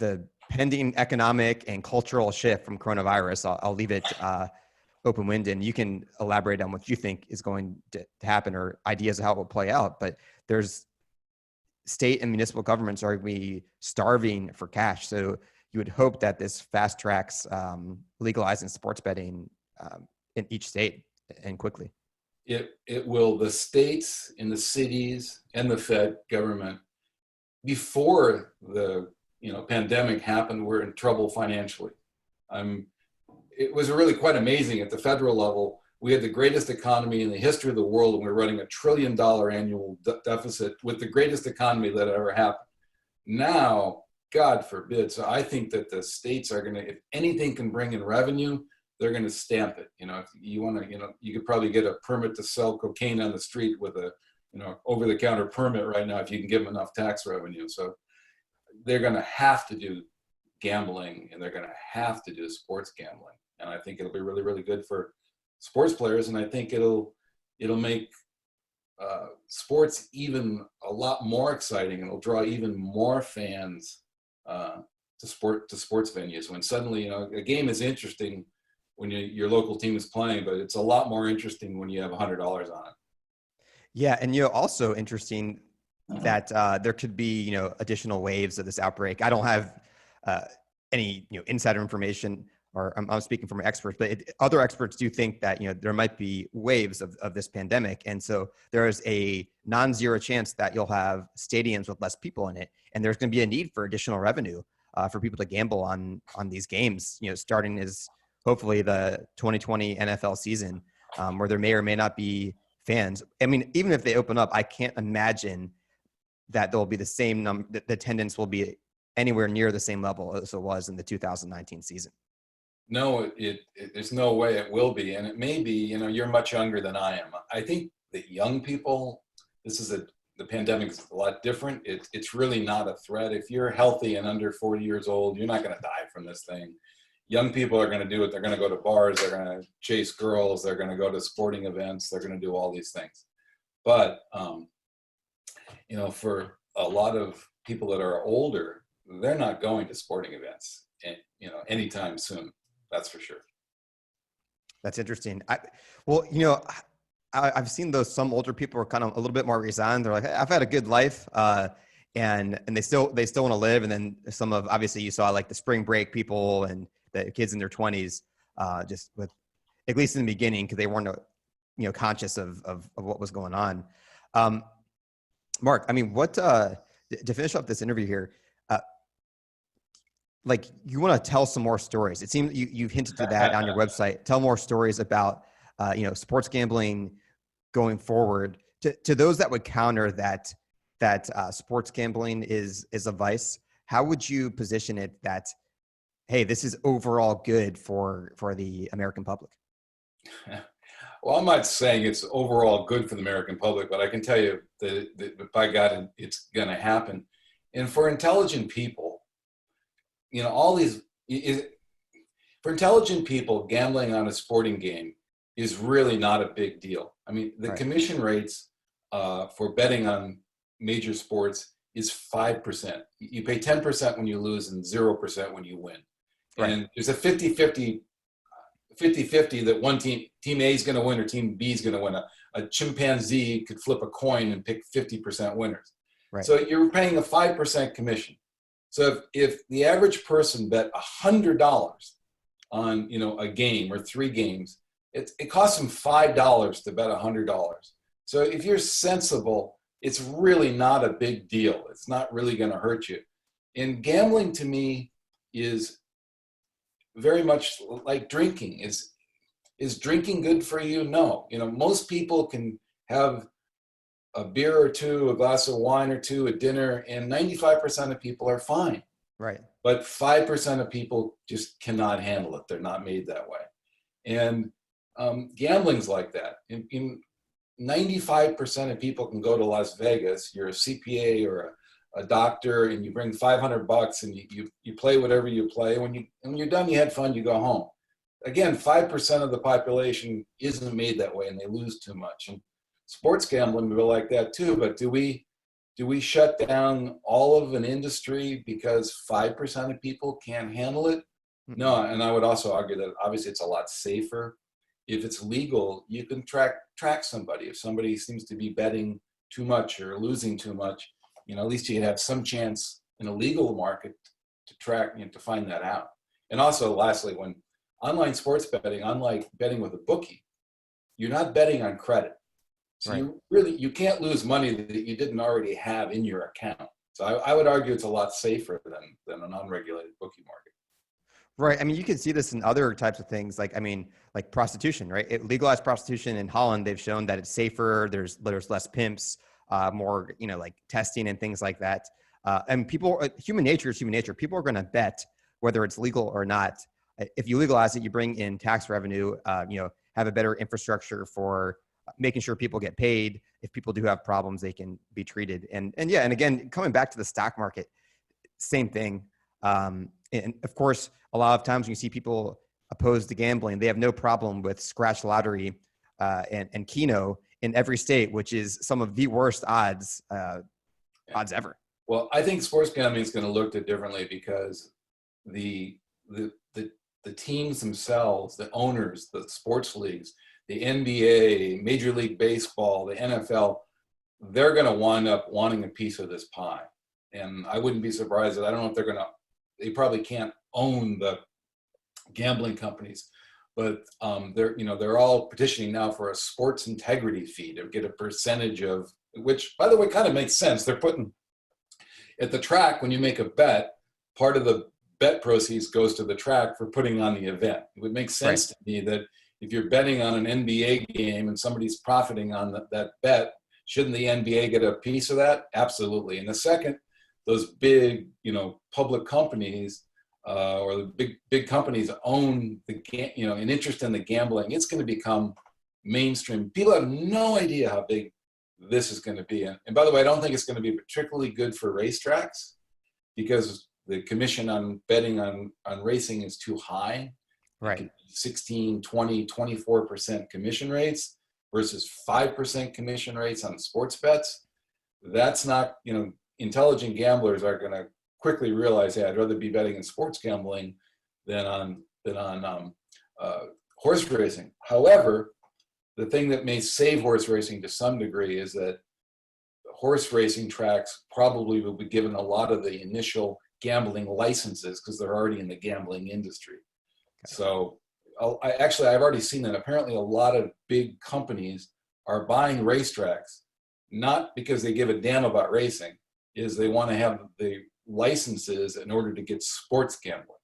the pending economic and cultural shift from coronavirus, I'll leave it open-winded, and you can elaborate on what you think is going to happen or ideas of how it will play out. But there's state and municipal governments are going to be starving for cash. So you would hope that this fast tracks legalizing sports betting in each state and quickly. It will. The states and the cities and the Fed government, before the pandemic happened, were in trouble financially. It was really quite amazing at the federal level. We had the greatest economy in the history of the world, and we were running $1 trillion annual deficit with the greatest economy that ever happened. Now, God forbid. So I think that the states are going to, if anything can bring in revenue, they're going to stamp it. If you want to, you could probably get a permit to sell cocaine on the street with a, over-the-counter permit right now if you can give them enough tax revenue. So they're going to have to do gambling, and they're going to have to do sports gambling. And I think it'll be really, really good for sports players. And I think it'll make sports even a lot more exciting, and it'll draw even more fans to sports venues. When suddenly, a game is interesting when your local team is playing, but it's a lot more interesting when you have $100 on it. Yeah, and also interesting that there could be additional waves of this outbreak. I don't have any insider information, or I'm speaking from experts, but other experts do think that there might be waves of this pandemic, and so there is a non-zero chance that you'll have stadiums with less people in it, and there's going to be a need for additional revenue for people to gamble on these games. Starting as hopefully the 2020 NFL season, where there may or may not be fans. I mean, even if they open up, I can't imagine that there'll be the same number. The attendance will be anywhere near the same level as it was in the 2019 season. No, there's no way it will be. And it may be, you're much younger than I am. I think that young people, the pandemic is a lot different. It's really not a threat. If you're healthy and under 40 years old, you're not going to die from this thing. Young people are going to do it. They're going to go to bars. They're going to chase girls. They're going to go to sporting events. They're going to do all these things. But, for a lot of people that are older, they're not going to sporting events, anytime soon. That's for sure. That's interesting. I've seen some older people are kind of a little bit more resigned. They're like, hey, I've had a good life, and they still want to live. And then obviously you saw like the spring break people and the kids in their 20s, just with, at least in the beginning, because they weren't conscious of what was going on. Mark, I mean, what to finish up this interview here, like you want to tell some more stories. It seems you've hinted to that on your website. Tell more stories about sports gambling going forward. To those that would counter that sports gambling is a vice, how would you position it that, hey, this is overall good for the American public? Well, I'm not saying it's overall good for the American public, but I can tell you that by God, it's going to happen. And for intelligent people, for intelligent people, gambling on a sporting game is really not a big deal. I mean, the commission rates for betting on major sports is 5%. You pay 10% when you lose and 0% when you win. Right. And there's a 50-50 that one team A is going to win or team B is going to win. A chimpanzee could flip a coin and pick 50% winners. Right. So you're paying a 5% commission. So if the average person bet $100 on a game or 3 games, it costs them $5 to bet $100. So if you're sensible, it's really not a big deal. It's not really going to hurt you. And gambling to me is very much like drinking. Is drinking good for you? No. Most people can have a beer or two, a glass of wine or two, a dinner, and 95% of people are fine. Right. But 5% of people just cannot handle it. They're not made that way. And gambling's like that. 95% of people can go to Las Vegas. You're a CPA or a doctor, and you bring $500 and you play whatever you play. When you're done, you had fun, you go home. Again, 5% of the population isn't made that way, and they lose too much. And sports gambling, we're like that too. But do we Do we shut down all of an industry because 5% of people can't handle it? Mm-mm. No, and I would also argue that obviously it's a lot safer. If it's legal, you can track somebody. If somebody seems to be betting too much or losing too much, at least you'd have some chance in a legal market to track, to find that out. And also, lastly, when online sports betting, unlike betting with a bookie, you're not betting on credit. So Right. you can't lose money that you didn't already have in your account. So I would argue it's a lot safer than an unregulated bookie market. Right. I mean, you can see this in other types of things, like, I mean, like prostitution, right? Legalized prostitution in Holland, they've shown that it's safer. There's less pimps, more, like testing and things like that. And human nature is human nature. People are going to bet whether it's legal or not. If you legalize it, you bring in tax revenue, have a better infrastructure for making sure people get paid. If people do have problems, they can be treated. And again, coming back to the stock market, same thing. And of course, a lot of times when you see people opposed to gambling, they have no problem with scratch lottery and Keno in every state, which is some of the worst odds ever. Well, I think sports gambling is going to look at differently because the teams themselves, the owners, the sports leagues, the NBA, Major League Baseball, the NFL, they're going to wind up wanting a piece of this pie. And I wouldn't be surprised that I don't know if they probably can't own the gambling companies, but they're all petitioning now for a sports integrity fee to get a percentage of, which, by the way, kind of makes sense. They're putting at the track, when you make a bet, part of the bet proceeds goes to the track for putting on the event. It would make sense to me that if you're betting on an NBA game and somebody's profiting on that bet, shouldn't the NBA get a piece of that? Absolutely. And the second, those big, public companies or the big companies own an interest in the gambling, it's going to become mainstream. People have no idea how big this is going to be. And by the way, I don't think it's going to be particularly good for racetracks because the commission on betting on racing is too high. Right. 16, 20, 24% commission rates versus 5% commission rates on sports bets. That's not, intelligent gamblers are going to quickly realize, hey, I'd rather be betting in sports gambling than on horse racing. However, the thing that may save horse racing to some degree is that horse racing tracks probably will be given a lot of the initial gambling licenses because they're already in the gambling industry. Okay. So I've already seen that. Apparently, a lot of big companies are buying racetracks, not because they give a damn about racing, is they want to have the licenses in order to get sports gambling.